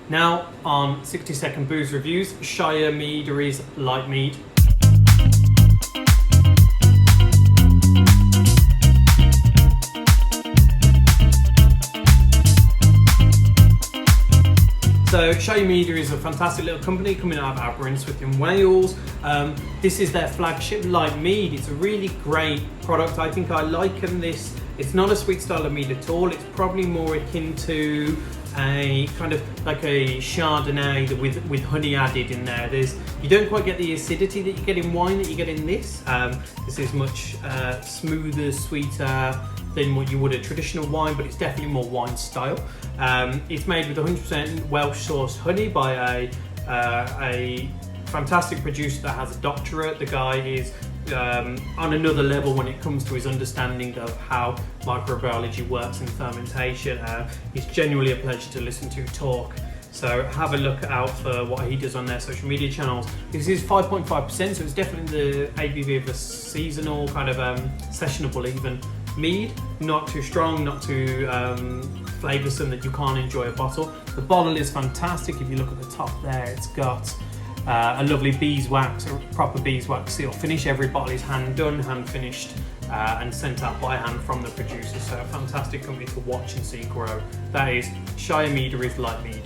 Now on 60-second booze reviews, Shire Meadery's Light Mead. So Shire Meadery is a fantastic little company coming out of Aberystwyth in Wales. This is their flagship light mead. It's a really great product. I think I liken this. It's not a sweet style of mead at all. It's probably more akin to a kind of like a Chardonnay with honey added in there. You don't quite get the acidity that you get in wine that you get in this. This is much smoother, sweeter than what you would a traditional wine, but it's definitely more wine style. It's made with 100% Welsh sourced honey by a fantastic producer that has a doctorate. The guy is on another level when it comes to his understanding of how microbiology works in fermentation. It's genuinely a pleasure to listen to talk. So have a look out for what he does on their social media channels. This is 5.5%, so it's definitely the ABV of a seasonal kind of sessionable even mead. Not too strong, not too flavoursome that you can't enjoy a bottle. The bottle is fantastic. If you look at the top there, it's got a lovely beeswax, a proper beeswax seal finish. Every bottle is hand done, hand finished, and sent out by hand from the producer. So a fantastic company to watch and see grow. That is Shire Meadery's Light Mead.